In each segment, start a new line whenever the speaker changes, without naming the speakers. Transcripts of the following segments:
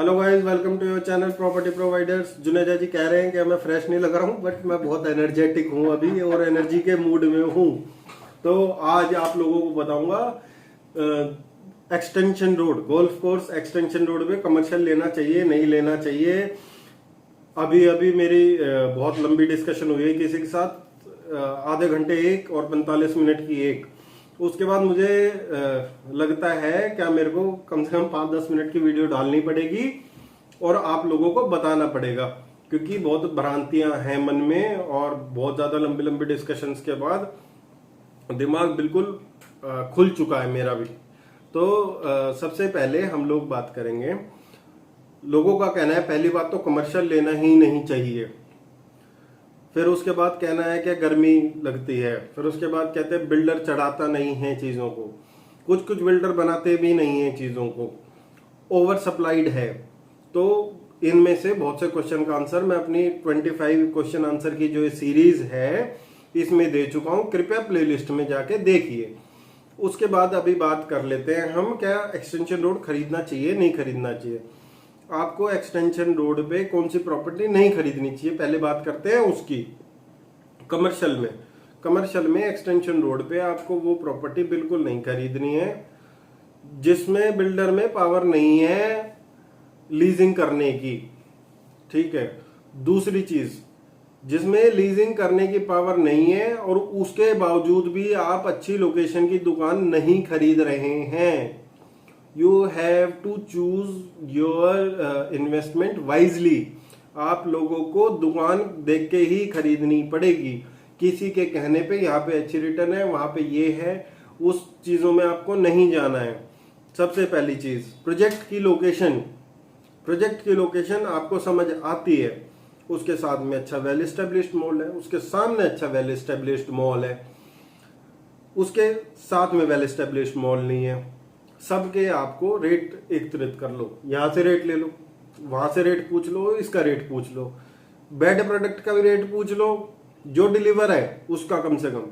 Hello guys, welcome to your channel property providers. Juneja ji कह रहे हैं कि मैं फ्रेश नहीं लग रहा हूं, बट मैं बहुत एनर्जेटिक हूं अभी और एनर्जी के मूड में हूं। तो आज आप लोगों को बताऊंगा extension road, golf course extension road पे कमर्शियल लेना चाहिए नहीं लेना चाहिए। अभी अभी मेरी बहुत लंबी डिस्कशन हुई है किसी के साथ, आधे घंटे एक और 45 मिनट की एक। उसके बाद मुझे लगता है क्या मेरे को कम से कम 5-10 मिनट की वीडियो डालनी पड़ेगी और आप लोगों को बताना पड़ेगा, क्योंकि बहुत भ्रांतियां हैं मन में और बहुत ज्यादा लंबी लंबी डिस्कशंस के बाद दिमाग बिल्कुल खुल चुका है मेरा भी। तो सबसे पहले हम लोग बात करेंगे, लोगों का कहना है पहली बात तो कमर्शियल लेना ही नहीं चाहिए। फिर उसके बाद कहना है कि गर्मी लगती है। फिर उसके बाद कहते हैं बिल्डर चढ़ाता नहीं है चीजों को, कुछ कुछ बिल्डर बनाते भी नहीं है चीजों को, ओवर सप्लाइड है। तो इनमें से बहुत से क्वेश्चन का आंसर मैं अपनी 25 क्वेश्चन आंसर की जो सीरीज है इसमें दे चुका हूं, कृपया प्लेलिस्ट में जाके देखिए। उसके बाद अभी बात कर लेते हैं हम, क्या एक्सटेंशन रोड खरीदना चाहिए नहीं खरीदना चाहिए। आपको एक्सटेंशन रोड पे कौन सी प्रॉपर्टी नहीं खरीदनी चाहिए, पहले बात करते हैं उसकी। कमर्शियल में एक्सटेंशन रोड पे आपको वो प्रॉपर्टी बिल्कुल नहीं खरीदनी है जिसमें बिल्डर में पावर नहीं है लीजिंग करने की। ठीक है। दूसरी चीज, जिसमें लीजिंग करने की पावर नहीं है और उसके बावजूद भी आप अच्छी लोकेशन की दुकान नहीं खरीद रहे हैं। You have to choose your investment wisely. आप लोगों को दुकान देख के ही खरीदनी पड़ेगी, किसी के कहने पे यहाँ पे अच्छी रिटर्न है वहां पे ये है, उस चीजों में आपको नहीं जाना है। सबसे पहली चीज, प्रोजेक्ट की लोकेशन आपको समझ आती है, उसके साथ में अच्छा वेल एस्टेब्लिश्ड मॉल है, उसके सामने अच्छा वेल एस्टेब्लिश्ड मॉल है, उसके साथ में वेल एस्टेब्लिश्ड मॉल नहीं है, सबके आपको रेट एकत्रित कर लो। यहां से रेट ले लो, वहां से रेट पूछ लो, इसका रेट पूछ लो, बैड प्रोडक्ट का भी रेट पूछ लो, जो डिलीवर है उसका कम से कम,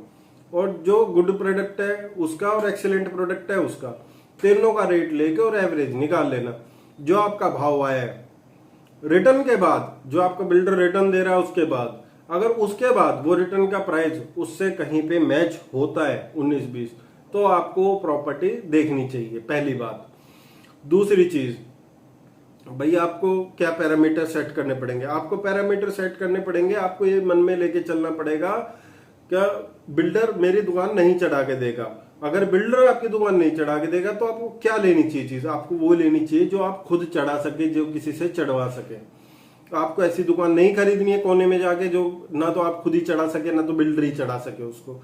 और जो गुड प्रोडक्ट है उसका और एक्सीलेंट प्रोडक्ट है उसका, तीनों का रेट लेके और एवरेज निकाल लेना जो आपका भाव आया है। रिटर्न के बाद जो आपका बिल्डर रिटर्न दे रहा है उसके बाद, अगर उसके बाद वो रिटर्न का प्राइस उससे कहीं पे मैच होता है 19-20, तो आपको प्रॉपर्टी देखनी चाहिए, पहली बात। दूसरी चीज, भाई आपको क्या पैरामीटर सेट करने पड़ेंगे, आपको पैरामीटर सेट करने पड़ेंगे। आपको ये मन में लेके चलना पड़ेगा क्या बिल्डर मेरी दुकान नहीं चढ़ा के देगा। अगर बिल्डर आपकी दुकान नहीं चढ़ा के देगा तो आपको क्या लेनी चाहिए चीज, आपको वो लेनी चाहिए जो आप खुद चढ़ा सके, जो किसी से चढ़वा सके। आपको ऐसी दुकान नहीं खरीदनी है कोने में जाके जो ना तो आप खुद ही चढ़ा सके ना तो बिल्डर ही चढ़ा सके उसको।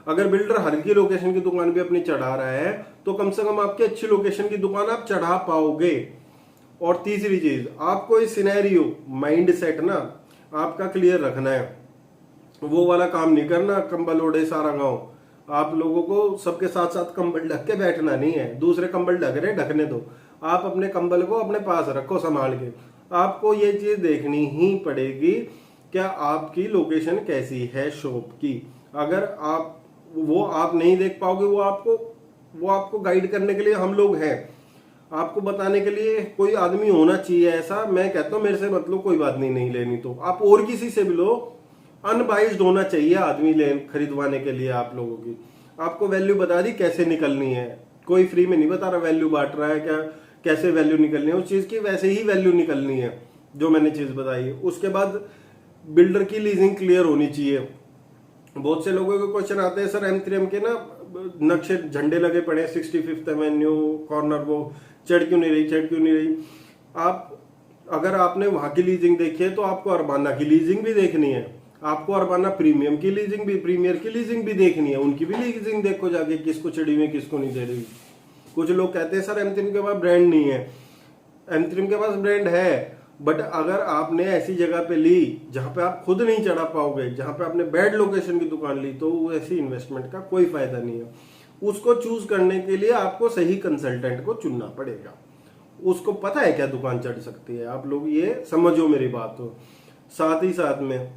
अगर बिल्डर हल्की लोकेशन की दुकान भी अपनी चढ़ा रहा है तो कम से कम आपकी अच्छी लोकेशन की दुकान आप चढ़ा पाओगे। और तीसरी चीज, आपको इस सिनेरियो माइंड सेट ना आपका क्लियर रखना है, वो वाला काम नहीं करना कंबल ओढ़े सारा गांव। आप लोगों को सबके साथ साथ कंबल ढक के बैठना नहीं है, दूसरे कंबल ढक रहे ढकने दो, आप अपने कंबल को अपने पास रखो संभाल के। आपको ये चीज देखनी ही पड़ेगी क्या आपकी लोकेशन कैसी है शॉप की। अगर आप वो आप नहीं देख पाओगे, वो आपको गाइड करने के लिए हम लोग हैं, आपको बताने के लिए कोई आदमी होना चाहिए ऐसा। मैं कहता हूं मेरे से मतलब कोई बात नहीं लेनी तो आप और किसी से भी लो, अनबाइज्ड होना चाहिए आदमी खरीदवाने के लिए। आप लोगों की आपको वैल्यू बता दी कैसे निकलनी है, कोई फ्री में नहीं बता रहा वैल्यू बांट रहा है क्या, कैसे वैल्यू निकलनी है उस चीज की, वैसे ही वैल्यू निकलनी है जो मैंने चीज बताई है। उसके बाद बिल्डर की लीजिंग क्लियर होनी चाहिए। बहुत से लोगों के क्वेश्चन आते हैं, सर M3M के ना नक्शे झंडे लगे पड़े हैं 65th एवेन्यू कॉर्नर, वो चढ़ क्यों नहीं रही। आप अगर आपने वहां की लीजिंग देखी है तो आपको अरबाना की लीजिंग भी देखनी है, आपको अरबाना प्रीमियम की लीजिंग भी, प्रीमियर की लीजिंग भी देखनी है, उनकी भी लीजिंग देखो जाके किसको चढ़ी हुई किसको नहीं दे रही। कुछ लोग कहते हैं सर M3M के पास ब्रांड नहीं है, M3M के पास ब्रांड है, बट अगर आपने ऐसी जगह पे ली जहां पे आप खुद नहीं चढ़ा पाओगे, जहां पे आपने बैड लोकेशन की दुकान ली, तो ऐसी इन्वेस्टमेंट का कोई फायदा नहीं है। उसको चूज करने के लिए आपको सही कंसल्टेंट को चुनना पड़ेगा, उसको पता है क्या दुकान चढ़ सकती है। आप लोग ये समझो मेरी बात हो। साथ ही साथ में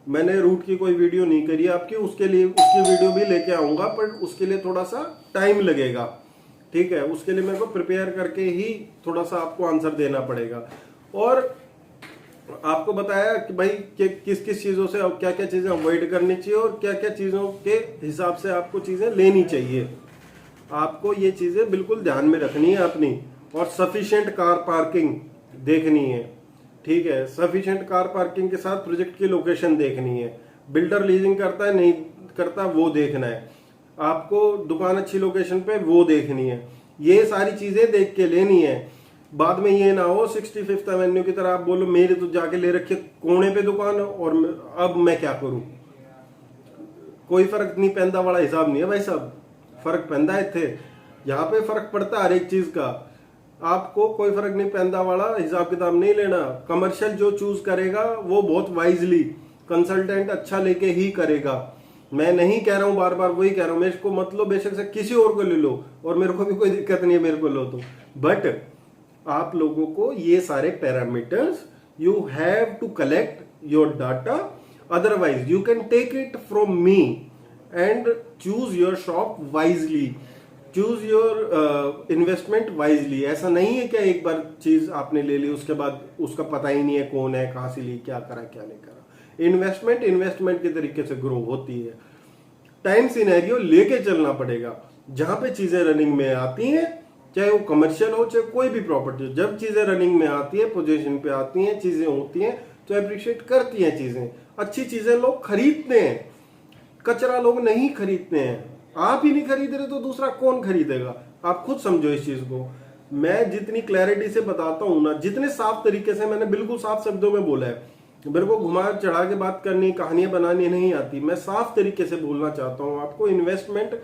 मैंने रूट की कोई वीडियो नहीं करी आपकी, उसके लिए उसकी वीडियो भी लेके आऊंगा, पर उसके लिए थोड़ा सा टाइम लगेगा। ठीक है, उसके लिए मेरे को प्रिपेयर करके ही थोड़ा सा आपको आंसर देना पड़ेगा। और आपको बताया कि भाई किस किस चीजों से क्या क्या चीजें अवॉइड करनी चाहिए और क्या क्या चीजों के हिसाब से आपको चीजें लेनी चाहिए। आपको ये चीजें बिल्कुल ध्यान में रखनी है अपनी। और सफिशिएंट कार पार्किंग देखनी है, ठीक है, सफिशिएंट कार पार्किंग के साथ प्रोजेक्ट की लोकेशन देखनी है, बिल्डर लीजिंग करता है नहीं करता वो देखना है, आपको दुकान अच्छी लोकेशन पे वो देखनी है। ये सारी चीजें देख के लेनी है। बाद में ये ना हो 65th एवेन्यू की तरह आप बोलो मेरे तो जाके ले रखे कोने पे दुकान और अब मैं क्या करूं। कोई फर्क नहीं पैंदा वाला हिसाब नहीं है भाई साहब, फर्क पैंदा है थे, यहाँ पे फर्क पड़ता है हर एक चीज का। आपको कोई फर्क नहीं पैंदा वाला हिसाब किताब नहीं लेना। कमर्शियल जो चूज करेगा वो बहुत वाइजली कंसल्टेंट अच्छा लेके ही करेगा। मैं नहीं कह रहा हूं, बार बार वही कह रहा हूं, मेरे को मत लो, बेशक से किसी और को ले लो और मेरे को भी कोई दिक्कत नहीं है, मेरे को लो तो। बट आप लोगों को ये सारे parameters you have to collect your data, otherwise you can take it from me and choose your shop wisely, choose your investment wisely. ऐसा नहीं है कि एक बार चीज आपने ले ली उसके बाद उसका पता ही नहीं है कौन है, कहां से ली, क्या करा क्या नहीं करा। इन्वेस्टमेंट के तरीके से ग्रो होती है। टाइम सिनेरियो लेके चलना पड़ेगा। जहां पे चीजें रनिंग में आती हैं, चाहे वो कमर्शियल हो चाहे कोई भी प्रॉपर्टी हो, जब चीजें रनिंग में आती है, पोजीशन पे आती हैं, चीजें होती हैं तो अप्रिशिएट करती हैं चीजें। अच्छी चीजें लोग खरीदते हैं, कचरा लोग नहीं खरीदते हैं। आप ही नहीं खरीद रहे तो दूसरा कौन खरीदेगा। आप खुद समझो इस चीज को। मैं जितनी क्लैरिटी से बताता हूं ना, जितने साफ तरीके से, मैंने बिल्कुल साफ शब्दों में बोला है, मेरे को घुमा चढ़ा के बात करनी, कहानियां बनानी नहीं आती। मैं साफ तरीके से बोलना चाहता हूं आपको। इन्वेस्टमेंट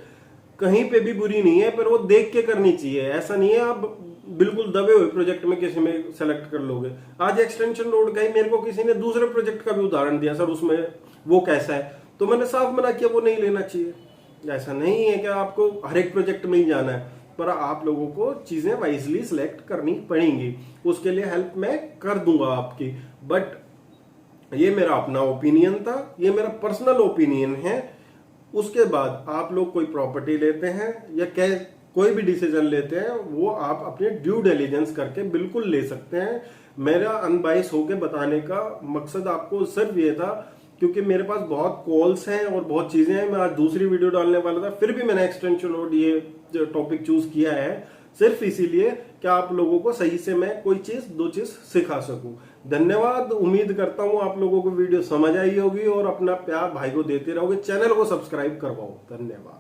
कहीं पे भी बुरी नहीं है, पर वो देख के करनी चाहिए। ऐसा नहीं है आप बिल्कुल दबे हुए प्रोजेक्ट में किसी में सेलेक्ट कर लोगे। आज एक्सटेंशन रोड का ही मेरे को किसी ने दूसरे प्रोजेक्ट का भी उदाहरण दिया, सर उसमें वो कैसा है, तो मैंने साफ मना किया वो नहीं लेना चाहिए। ऐसा नहीं है कि आपको हर एक प्रोजेक्ट में ही जाना है, पर आप लोगों को चीजें वाइजली सिलेक्ट करनी पड़ेंगी। उसके लिए हेल्प मैं कर दूंगा आपकी। बट ये मेरा अपना ओपिनियन था, ये मेरा पर्सनल ओपिनियन है। उसके बाद आप लोग कोई प्रॉपर्टी लेते हैं या कोई भी डिसीजन लेते हैं, वो आप अपने ड्यू डिलिजेंस करके बिल्कुल ले सकते हैं। मेरा अनबाइस होके बताने का मकसद आपको सिर्फ ये था, क्योंकि मेरे पास बहुत कॉल्स हैं और बहुत चीजें हैं। मैं आज दूसरी वीडियो डालने वाला था, फिर भी मैंने एक्सटेंशन रोड ये जो टॉपिक चूज किया है सिर्फ इसीलिए कि आप लोगों को सही से मैं कोई चीज दो चीज सिखा सकूं। धन्यवाद। उम्मीद करता हूं आप लोगों को वीडियो समझ आई होगी और अपना प्यार भाई को देते रहोगे। चैनल को सब्सक्राइब करवाओ। धन्यवाद।